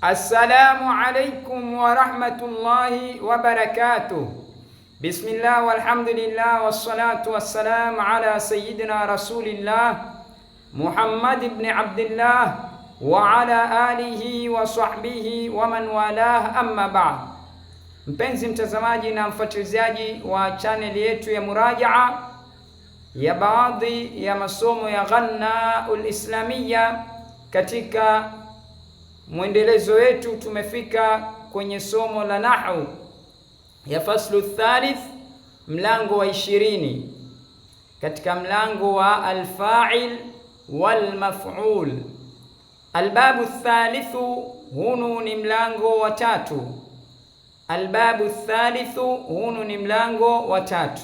Assalamu alaikum wa rahmatullahi wa barakatuh. Bismillah walhamdulillah wassalatu wassalamu ala sayyidina rasulillah Muhammad ibn Abdullah wa ala alihi wa sahbihi wa man walah, amma ba'd. Mpenzi mtazamaji na mfuatiliaji wa chaneli yetu ya murajaa ya baadhi ya masomo ya Ghannaul Islamia, katika mwendelezo wetu tumefika kwenye somo la nahwu ya faslu thalith, mlango wa 20, katika mlango wa alfa'il wal maf'ul. Albabu thalithu, hunu ni mlango wa tatu. Albabu thalithu, hunu ni mlango wa tatu.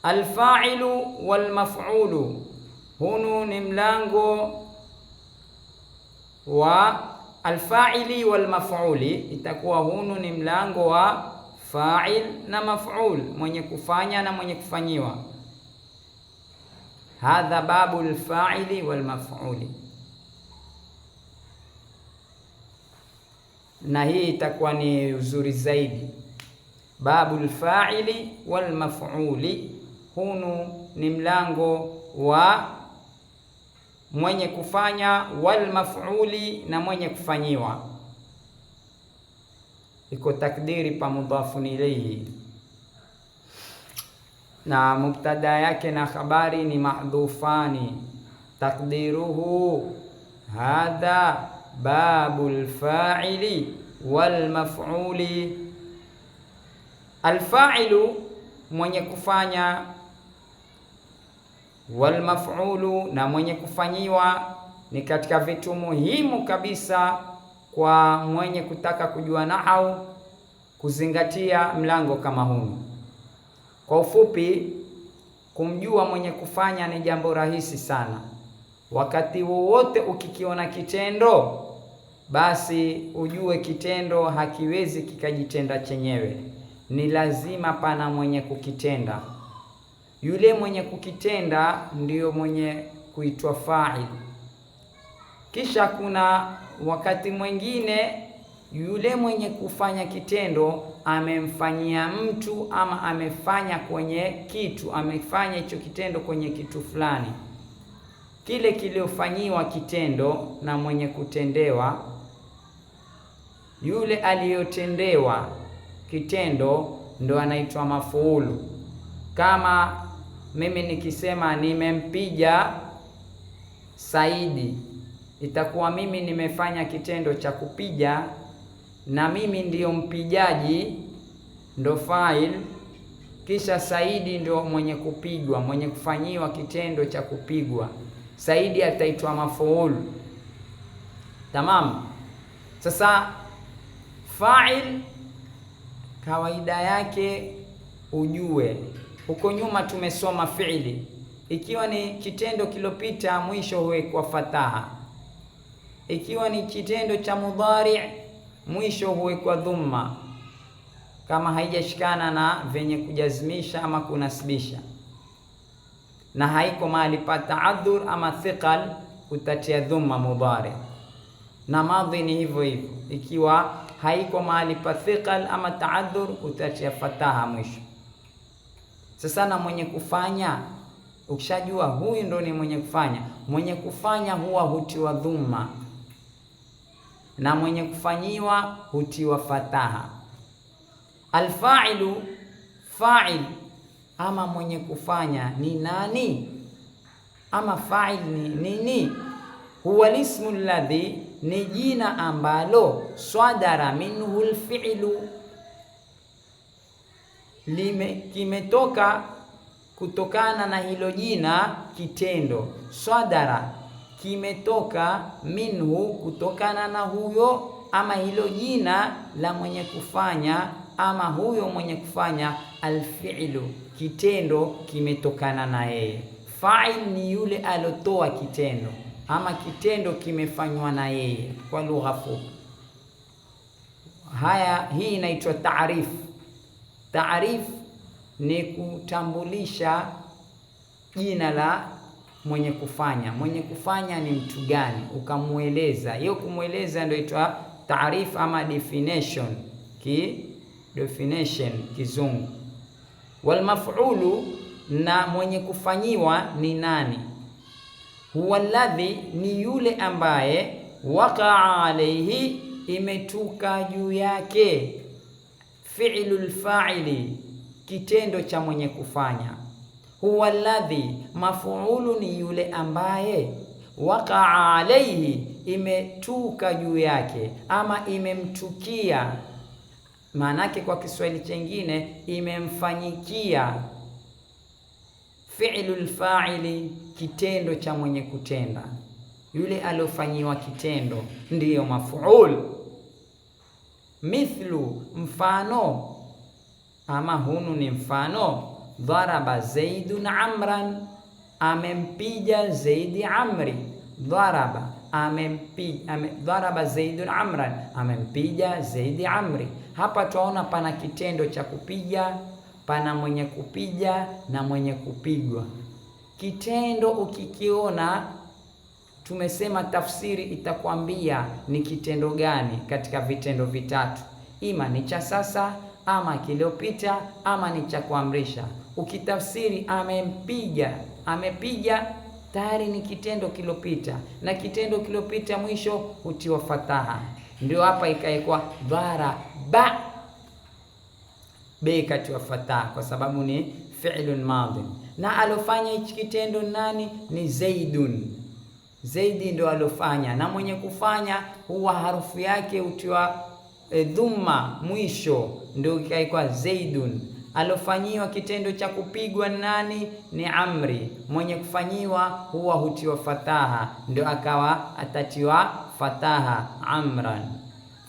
Alfa'ilu wal maf'ulu, hunu ni mlango wa alfa'ili wal maf'uli, itakuwa hunu ni mlango wa fa'il na maf'ul, mwenye kufanya na mwenye kufanyiwa. Hadha babu alfa'ili wal maf'uli, na hii itakuwa ni uzuri zaidi. Babu alfa'ili wal maf'uli, hunu ni mlango wa mwenye kufanya, wal maf'uli, na mwenye kufanyiwa. Iko takdiri pa mudhafun ilayhi, na mubtada yake na khabari ni mahdhufani. Takdiruhu hadha babul fa'ili wal maf'uli. Alfa'ilu, mwenye kufanya, wal maf'ulu, na mwenye kufanyiwa, ni katika vitu muhimu kabisa kwa mwenye kutaka kujua nahau kuzingatia mlango kama huu. Kwa ufupi, kumjua mwenye kufanya ni jambo rahisi sana. Wakati wowote ukikiona kitendo, basi ujue kitendo hakiwezi kikajitenda chenyewe, ni lazima pana mwenye kukitenda. Yule mwenye kukitenda ndiyo mwenye kuitwa fa'il. Kisha kuna wakati mwingine yule mwenye kufanya kitendo amemfanyia mtu, ama amefanya kwenye kitu, amefanya hicho kitendo kwenye kitu fulani. Kile kiliofanyiwa kitendo na mwenye kutendewa, yule aliyotendewa kitendo ndo anaitwa mafuulu. Kama mimi nikisema nimempiga Saidi, itakuwa mimi nimefanya kitendo cha kupiga, na mimi ndiyo mpijaji, ndo fa'il. Kisha Saidi ndio mwenye kupigwa, mwenye kufanyiwa kitendo cha kupigwa. Saidi ataitwa mafuul. Tamam. Sasa fa'il kawaida yake ujue, huko nyuma tumesoma fi'li, ikiwa ni kitendo kilopita mwisho huwekwa fataha. Ikiwa ni kitendo cha mudhari mwisho huwekwa dhumma, kama haijashikana na venye kujazimisha ama kunasibisha, na haiko mahali pa ta'adhur ama thiqal, utatia dhumma mudhari. Na madhi ni hivyo hivyo, ikiwa haiko mahali pa thiqal ama ta'adhur, utatia fataha mwisho. Sasa na mwenye kufanya, ukishajua huyu ndo ni mwenye kufanya, mwenye kufanya huwa hutiwa dhumma, na mwenye kufanyiwa hutiwa fataha. Alfa'ilu, fa'il ama mwenye kufanya ni nani, ama fa'il ni nini? Huwa lismu alladhi, ni jina ambalo swadara minhu alfi'lu, kimetoka kutokana na hilo jina kitendo. Swadara, kimetoka, minhu, kutokana na huyo ama hilo jina la mwenye kufanya, ama huyo mwenye kufanya, alfi'lu, kitendo kimetokana na yeye. Fa'il ni yule alotoa kitendo, ama kitendo kimefanywa na yeye, kwa lugha fupi. Hii inaitwa taarif. Taarif ni kutambulisha jina la mwenye kufanya. Mwenye kufanya ni mtu gani? Ukamueleza. Hiyo kumueleza ndio itwa taarif ama definition, definition kizungu. Wal maf'ulu, na mwenye kufanyiwa ni nani? Huwa alladhi, ni yule ambaye waqa'a alayhi, imetuka juu yake, fi'lul fa'ili, kitendo cha mwenye kufanya. Huwa alladhi, maf'ulu ni yule ambaye waqa'a alayhi, imetuka juu yake ama imemtukia. Maanake kwa Kiswahili chengine imemfanyikia. Fi'lul fa'ili, kitendo cha mwenye kutenda, yule aliofanyiwa kitendo ndiyo maf'ul. Mithlu, mfano, ama hunu ni mfano. Dharaba Zaidun Amran, amempiga Zaidi Amri. Dharaba, dharaba Zaidun Amran, amempiga Zaidi Amri. Hapa tunaona pana kitendo cha kupiga, pana mwenye kupiga na mwenye kupigwa. Kitendo ukikiona, tumesema tafsiri itakwambia ni kitendo gani katika vitendo vitatu, ima ni cha sasa ama kiliopita ama ni cha kuamrisha. Ukitafsiri amempiga, amepiga, tayari ni kitendo kilopita, na kitendo kilopita mwisho hutiwa fataha. Ndio hapa ikaekwa dharaba, be katiwa fataha kwa sababu ni fi'lun madhi. Na alofanya hichi kitendo nani? Ni Zaidun. Zaidi ndio alofanya, na mwenye kufanya huwa harufu yake hutiwa dhumma mwisho, ndio ikaekwa Zaidun. Alofanyiwa kitendo cha kupigwa nani? Ni Amri. Mwenye kufanyiwa huwa hutiwa fataha, ndio akawa atatiwa fataha Amran.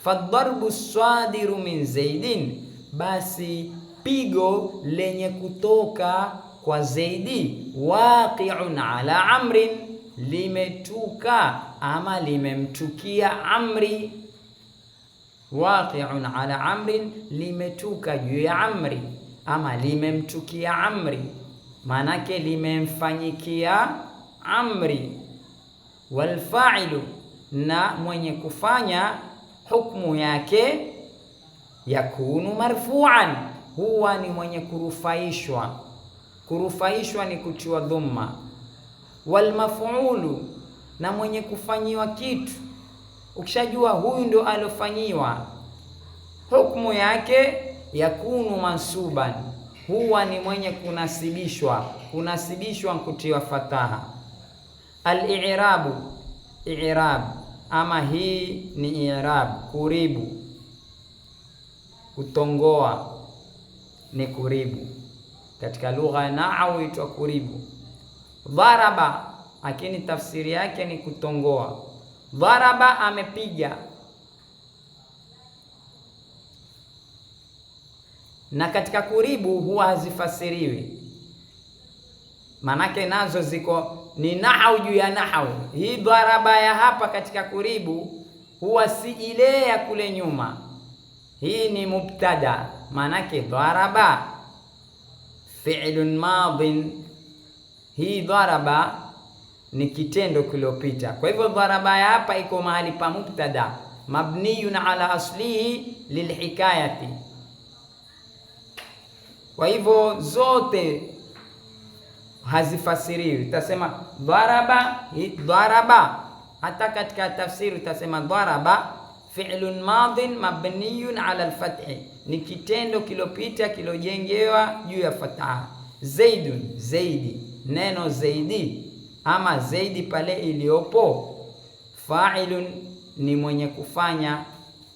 Fadharbu swadiru min Zaidin, basi pigo lenye kutoka kwa Zaidi, waqi'un ala Amrin, limetuka ama limemtukia Amri. Waqi'un ala Amrin, limetuka juu ya Amri ama limemtukia Amri, manake limemfanyikia Amri. Walfa'ilu, na mwenye kufanya hukumu yake yakunu marfu'an, huwa ni mwenye kurufaishwa. Kurufaishwa ni kutiwa dhumma. Walmaf'ulu, na mwenye kufanyiwa kitu, ukishajua huyu ndio alofanyiwa, hukumu yake yakunu mansuban, huwa ni mwenye kunasibishwa. Kunasibishwa kutiwa fataha. Al-i'rabu, i'rab, ama hii ni i'rab, kuribu, kutongoa ni kuribu, katika lugha ya nahwu huitwa kuribu. Dharaba, lakini tafsiri yake ni kutongoa. Dharaba, amepiga. Na katika kuribu huwa hazifasiriwi, manake nazo ziko ni nahau juu ya nahau. Hii dharaba ya hapa katika kuribu huwa si ile ya kule nyuma. Hii ni mubtada, manake dharaba fi'lun madin. Hii dharaba ni kitendo kilopita. Kwa hivyo dharaba ya hapa iko mahali pa mubtada, mabniyun ala aslihi lilhikayati. Kwa hivyo zote hazifasiriwi. Utasema dharaba, dharaba. Hata katika tafsiri utasema dharaba fi'lun madin mabniyun ala al-fathi, ni kitendo kilopita kilojengewa juu ya fataha. Zaidun, zaidi, neno zaidi ama zaidi pale iliyopo, fa'ilun ni mwenye kufanya,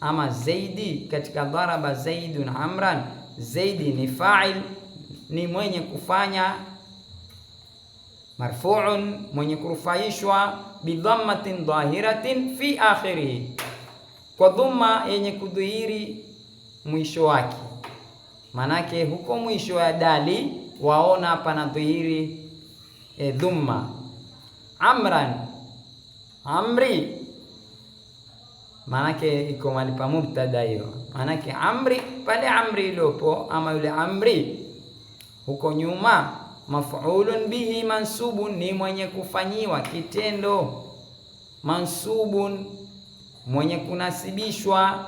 ama zaidi katika dharaba zaidun amran, zaidi ni fa'il, ni mwenye kufanya. Marfu'un, mwenye kurufaishwa, bidhammatin dhahiratin fi akhirih, kwa dhumma yenye kudhihiri mwisho wake. Manake huko mwisho wa dali waona hapa na dhihiri dhumma. Amran, amri, manake iko mahali pa mubtada hiyo. Manake amri pale amri iliyopo ama yule amri huko nyuma maf'ulun bihi mansubun, ni mwenye kufanyiwa kitendo. Mansubun, mwenye kunasibishwa.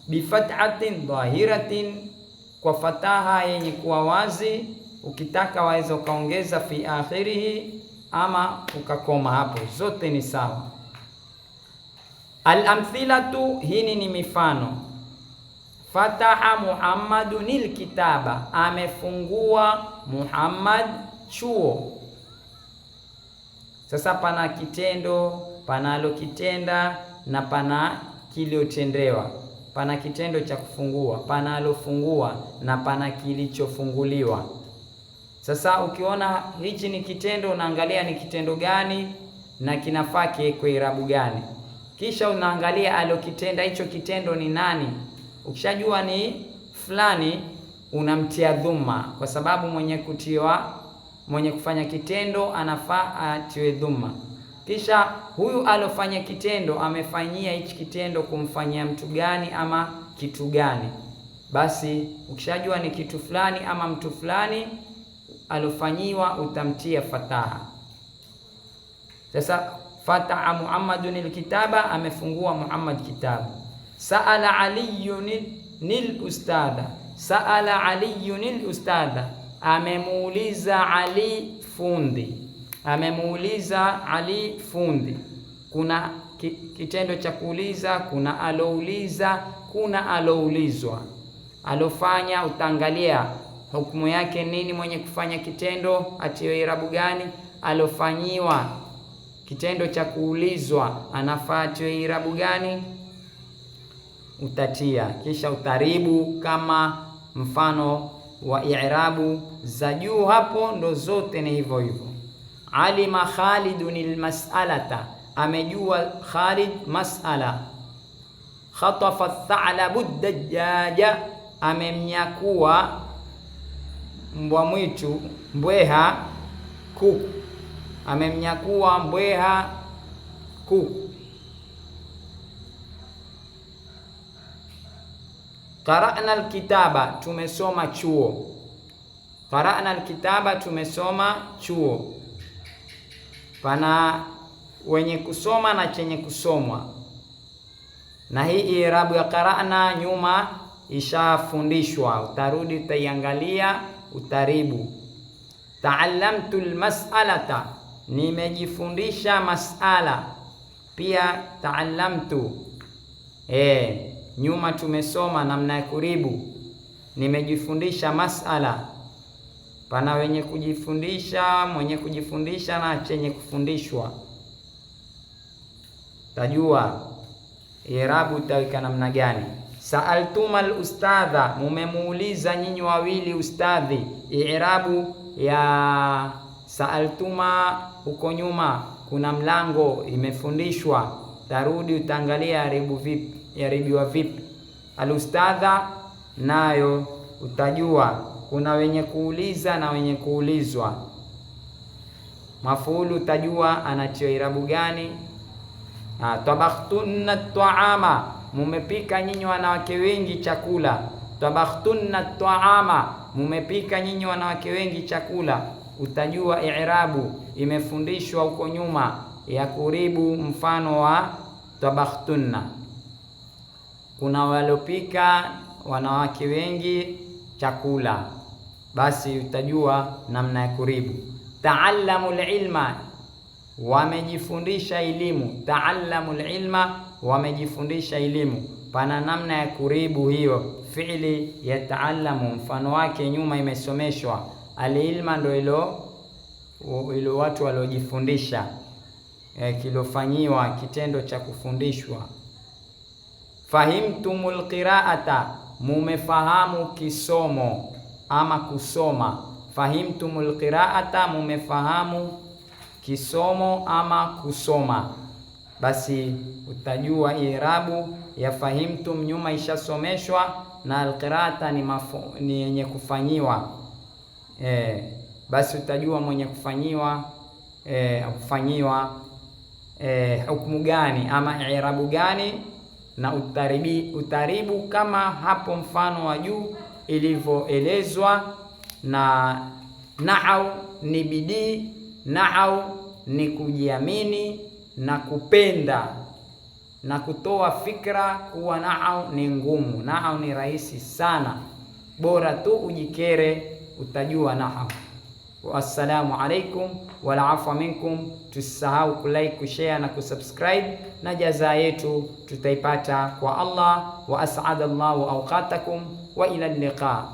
Bifathatin dhahiratin, kwa fataha yenye kuwa wazi. Ukitaka waweza ukaongeza fi akhirihi ama ukakoma hapo, zote ni sawa. Al-amthilatu, hii ni mifano. Fataha Muhammadunil kitaba, amefungua Muhammad chuo. Sasa pana kitendo, panalo kitenda na pana kiliotendewa. Pana kitendo cha kufungua, pana alofungua na pana kilichofunguliwa. Sasa ukiona hichi ni kitendo, unaangalia ni kitendo gani na kinafaa kiwekwe irabu gani, kisha unaangalia alokitenda hicho kitendo ni nani. Ukishajua ni fulani, unamtia dhumma, kwa sababu mwenye kufanya kitendo anafaa atiwe dhumma. Kisha huyu alofanya kitendo amefanyia hichi kitendo kumfanyia mtu gani ama kitu gani. Basi ukishajua ni kitu fulani ama mtu fulani alofanyiwa, utamtia fataha. Sasa fataha Muhammadun alkitaba, amefungua Muhammad kitabu. Saala Aliyun nil ustadha, saala Aliyun nil ustadha, amemuuliza Ali fundi, amemuuliza Ali fundi. Kuna kitendo cha kuuliza, kuna alouliza, kuna aloulizwa. Alofanya utaangalia hukumu yake nini, mwenye kufanya kitendo atiwe irabu gani. Alofanyiwa kitendo cha kuulizwa anafaa atiwe irabu gani, utatia. Kisha utaribu kama mfano wa i'rabu za juu hapo, ndo zote ni hivyo hivyo. Alima Khalidunil mas'alata, amejua Khalid mas'ala. Khatafa thalabu dajjaja, amemnyakua mbwa mwitu, mbweha kuku, amemnyakua mbweha kuku. Qara'na alkitaba, tumesoma chuo. Qara'na alkitaba, tumesoma chuo. Pana wenye kusoma na chenye kusomwa, na hii irabu ya qara'na nyuma ishafundishwa, utarudi utaiangalia, utaribu. Ta'allamtu almas'alata, nimejifundisha mas'ala. Pia ta'allamtu, nyuma tumesoma namna ya kuribu, nimejifundisha mas'ala. Pana wenye kujifundisha, mwenye kujifundisha na chenye kufundishwa. Tajua irabu utaweka namna gani. Sa'altumal ustadha, mumemuuliza nyinyi wawili ustadhi. Irabu ya sa'altuma huko nyuma kuna mlango imefundishwa, tarudi utaangalia yaribiwa vipi. Alustadha nayo utajua kuna wenye kuuliza na wenye kuulizwa. Mafuulu utajua anatio irabu gani. Tabakhtunna ta'ama, mumepika nyinyi wanawake wengi chakula. Tabakhtunna ta'ama, mumepika nyinyi wanawake wengi chakula. Utajua i'rabu imefundishwa huko nyuma ya kuribu mfano wa tabakhtunna. Kuna walopika wanawake wengi chakula, basi utajua namna ya kuribu. Ta'allamul ilma, wamejifundisha elimu. Ta'allamul ilma, wamejifundisha elimu. Pana namna ya kuribu hiyo fi'li ya ta'allamu, mfano wake nyuma imesomeshwa. Alilma ndo ilo watu waliojifundisha, kilofanyiwa kitendo cha kufundishwa. Fahimtumul qira'ata, mumefahamu kisomo ama kusoma. Fahimtumul qira'ata, mumefahamu kisomo ama kusoma. Basi utajua irabu ya fahimtum nyuma ishasomeshwa na alqira'ata ni yenye kufanyiwa. Basi utajua mwenye kufanyiwa hukumu gani ama irabu gani, na utaribu kama hapo mfano wa juu ilivyoelezwa, na Nahau ni bidii, nahau ni kujiamini na kupenda na kutoa fikra kuwa nahau ni ngumu. Nahau ni rahisi sana, bora tu ujikere, utajua nahau. Wassalamu alaikum wala afwa minkum. Tusisahau kulike, kushare na kusubscribe, na jaza yetu tutaipata kwa Allah. Wa as'adallahu awqatakum wa ila liqa.